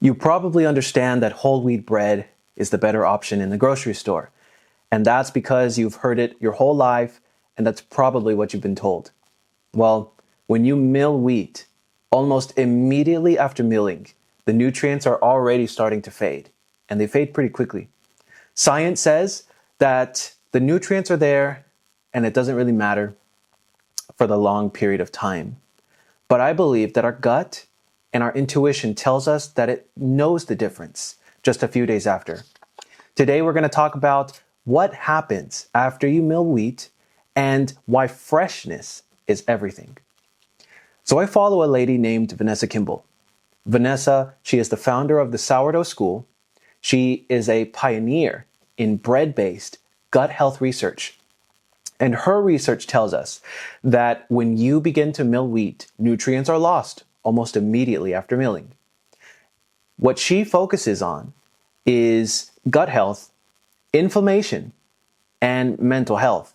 You probably understand that whole wheat bread is the better option in the grocery store. And that's because you've heard it your whole life, and that's probably what you've been told. Well, when you mill wheat, almost immediately after milling, the nutrients are already starting to fade, and they fade pretty quickly. Science says that the nutrients are there, and it doesn't really matter for the long period of time. But I believe that our gut and our intuition tells us that it knows the difference just a few days after. Today, we're going to talk about what happens after you mill wheat and why freshness is everything. So I follow a lady named Vanessa Kimball. Vanessa, she is the founder of the Sourdough School. She is a pioneer in bread-based gut health research. And her research tells us that when you begin to mill wheat, nutrients are lost almost immediately after milling. What she focuses on is gut health, inflammation, and mental health.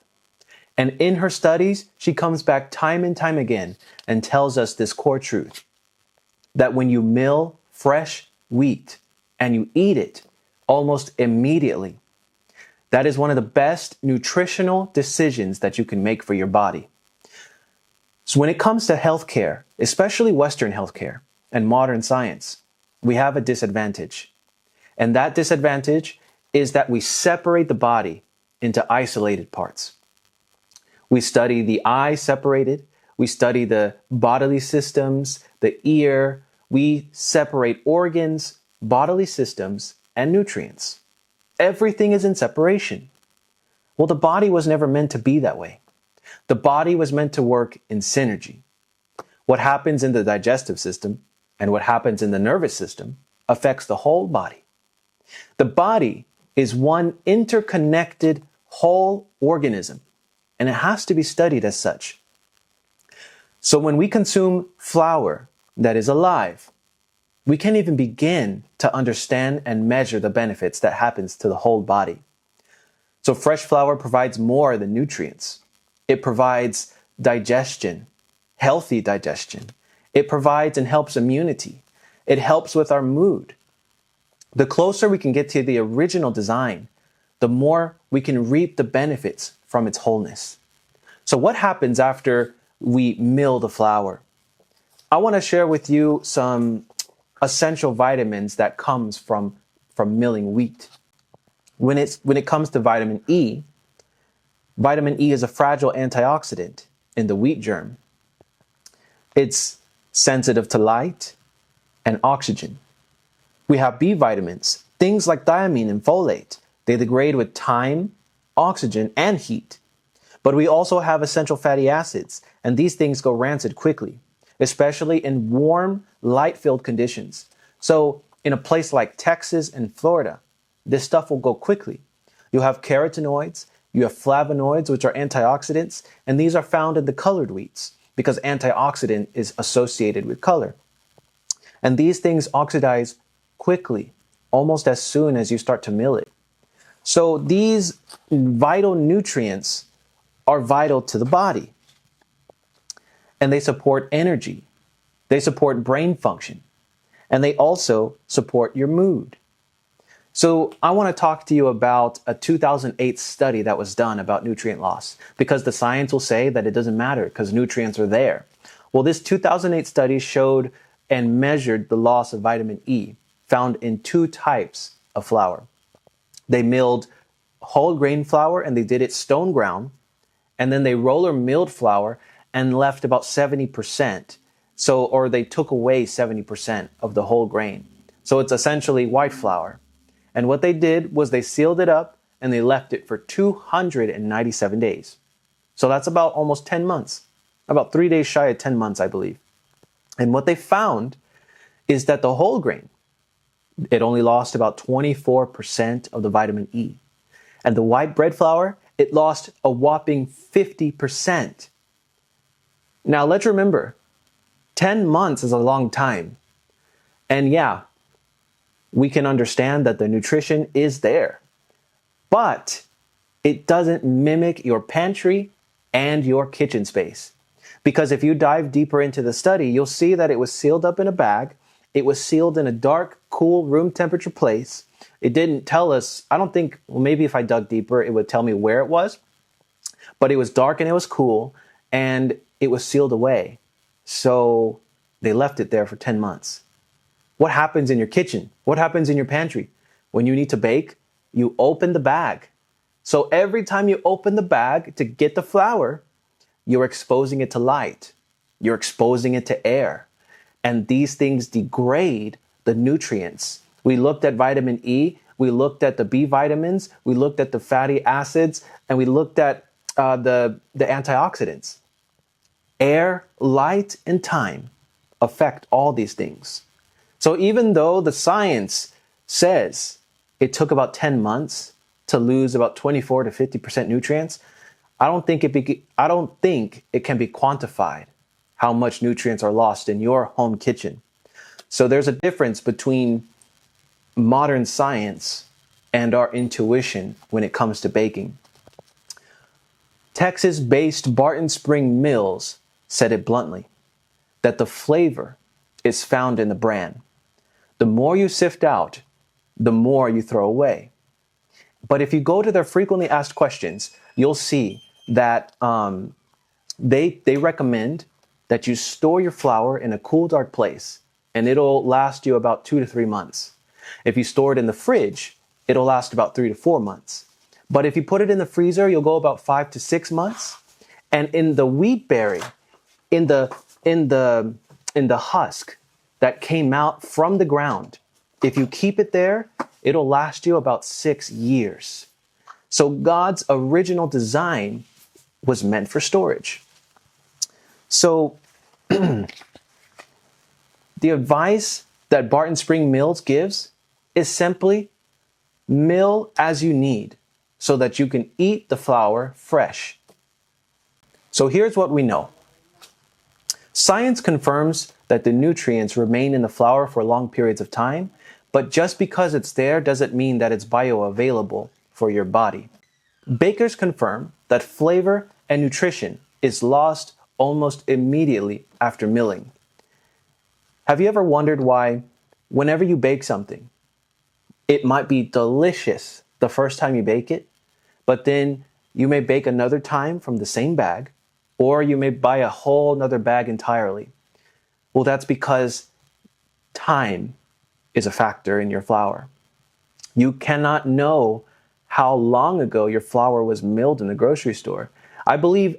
And in her studies, she comes back time and time again and tells us this core truth, that when you mill fresh wheat and you eat it almost immediately, that is one of the best nutritional decisions that you can make for your body. So when it comes to healthcare, especially Western healthcare and modern science, we have a disadvantage. And that disadvantage is that we separate the body into isolated parts. We study the eye separated. We study the bodily systems, the ear. We separate organs, bodily systems, and nutrients. Everything is in separation. Well, the body was never meant to be that way. The body was meant to work in synergy. What happens in the digestive system and what happens in the nervous system affects the whole body. The body is one interconnected whole organism, and it has to be studied as such. So when we consume flour that is alive, we can't even begin to understand and measure the benefits that happens to the whole body. So fresh flour provides more than nutrients. It provides digestion, healthy digestion. It provides and helps immunity. It helps with our mood. The closer we can get to the original design, the more we can reap the benefits from its wholeness. So what happens after we mill the flour? I want to share with you some essential vitamins that comes from milling wheat. When it comes to vitamin E is a fragile antioxidant in the wheat germ. It's sensitive to light and oxygen. We have B vitamins, things like thiamine and folate. They degrade with time, oxygen, and heat. But we also have essential fatty acids, and these things go rancid quickly, especially in warm, light-filled conditions. So in a place like Texas and Florida, this stuff will go quickly. You have carotenoids, you have flavonoids, which are antioxidants, and these are found in the colored wheats because antioxidant is associated with color. And these things oxidize quickly, almost as soon as you start to mill it. So these vital nutrients are vital to the body. And they support energy. They support brain function. And they also support your mood. So I want to talk to you about a 2008 study that was done about nutrient loss, because the science will say that it doesn't matter because nutrients are there. Well, this 2008 study showed and measured the loss of vitamin E found in two types of flour. They milled whole grain flour and they did it stone ground, and then they roller milled flour and left about 70%. Or they took away 70% of the whole grain. So it's essentially white flour. And what they did was they sealed it up and they left it for 297 days. So that's about almost 10 months, about 3 days shy of 10 months, I believe. And what they found is that the whole grain, it only lost about 24% of the vitamin E. And the white bread flour, it lost a whopping 50%. Now let's remember, 10 months is a long time. And yeah, we can understand that the nutrition is there, but it doesn't mimic your pantry and your kitchen space. Because if you dive deeper into the study, you'll see that it was sealed up in a bag It was sealed in a dark, cool, room temperature place. It didn't tell us, I don't think, well, maybe if I dug deeper, it would tell me where it was, but it was dark and it was cool and it was sealed away. So they left it there for 10 months. What happens in your kitchen? What happens in your pantry? When you need to bake, you open the bag. So every time you open the bag to get the flour, you're exposing it to light. You're exposing it to air. And these things degrade the nutrients. We looked at vitamin E, we looked at the B vitamins, we looked at the fatty acids, and we looked at the antioxidants. Air, light, and time affect all these things. So even though the science says it took about 10 months to lose about 24 to 50% nutrients, I don't think it can be quantified how much nutrients are lost in your home kitchen. So there's a difference between modern science and our intuition when it comes to baking. Texas-based Barton Spring Mills said it bluntly, that the flavor is found in the bran. The more you sift out, the more you throw away. But if you go to their frequently asked questions, you'll see that they recommend that you store your flour in a cool, dark place, and it'll last you about 2 to 3 months. If you store it in the fridge, it'll last about 3 to 4 months. But if you put it in the freezer, you'll go about 5 to 6 months. And in the wheat berry, in the husk that came out from the ground, if you keep it there, it'll last you about 6 years. So God's original design was meant for storage. So the advice that Barton Spring Mills gives is simply mill as you need so that you can eat the flour fresh. So here's what we know. Science confirms that the nutrients remain in the flour for long periods of time, but just because it's there doesn't mean that it's bioavailable for your body. Bakers confirm that flavor and nutrition is lost almost immediately after milling. Have you ever wondered why, whenever you bake something, it might be delicious the first time you bake it, but then you may bake another time from the same bag, or you may buy a whole nother bag entirely? Well, that's because time is a factor in your flour. You cannot know how long ago your flour was milled in the grocery store. I believe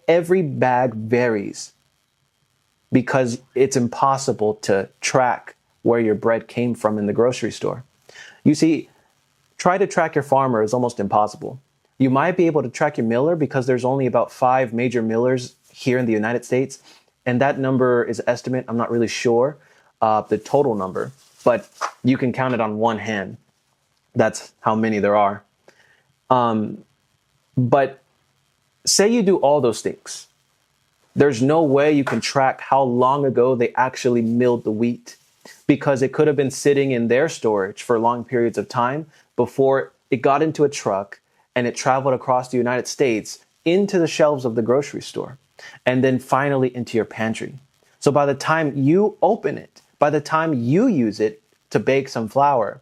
every bag varies because it's impossible to track where your bread came from in the grocery store. You see, try to track your farmer is almost impossible. You might be able to track your miller because there's only about 5 major millers here in the United States, and that number is an estimate. I'm not really sure the total number, but you can count it on one hand. That's how many there are. But say you do all those things. There's no way you can track how long ago they actually milled the wheat, because it could have been sitting in their storage for long periods of time before it got into a truck and it traveled across the United States into the shelves of the grocery store and then finally into your pantry. So by the time you open it, by the time you use it to bake some flour,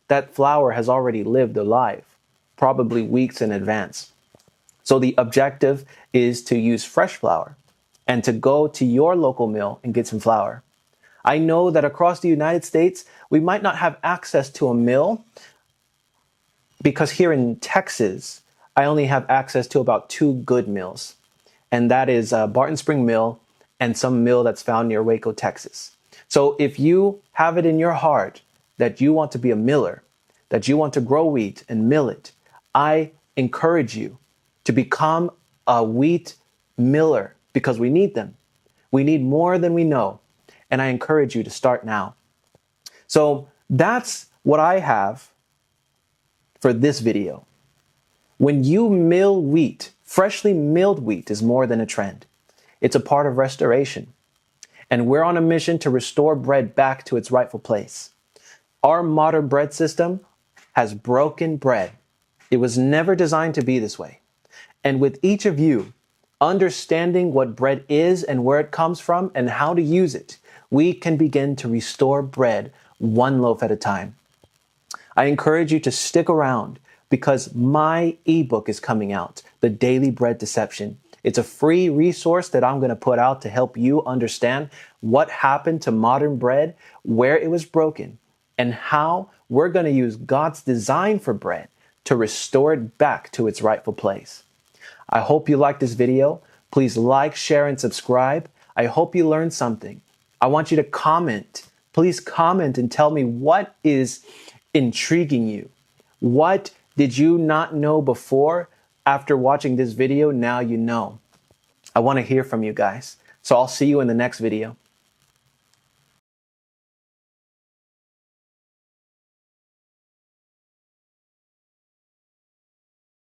that flour has already lived a life, probably weeks in advance. So the objective is to use fresh flour and to go to your local mill and get some flour. I know that across the United States, we might not have access to a mill because here in Texas, I only have access to about 2 good mills. And that is Barton Spring Mill and some mill that's found near Waco, Texas. So if you have it in your heart that you want to be a miller, that you want to grow wheat and mill it, I encourage you to become a wheat miller because we need them. We need more than we know. And I encourage you to start now. So that's what I have for this video. When you mill wheat, freshly milled wheat is more than a trend. It's a part of restoration. And we're on a mission to restore bread back to its rightful place. Our modern bread system has broken bread. It was never designed to be this way. And with each of you understanding what bread is and where it comes from and how to use it, we can begin to restore bread one loaf at a time. I encourage you to stick around because my ebook is coming out, The Daily Bread Deception. It's a free resource that I'm going to put out to help you understand what happened to modern bread, where it was broken, and how we're going to use God's design for bread to restore it back to its rightful place. I hope you liked this video. Please like, share, and subscribe. I hope you learned something. I want you to comment. Please comment and tell me what is intriguing you. What did you not know before? After watching this video, now you know. I want to hear from you guys. So I'll see you in the next video.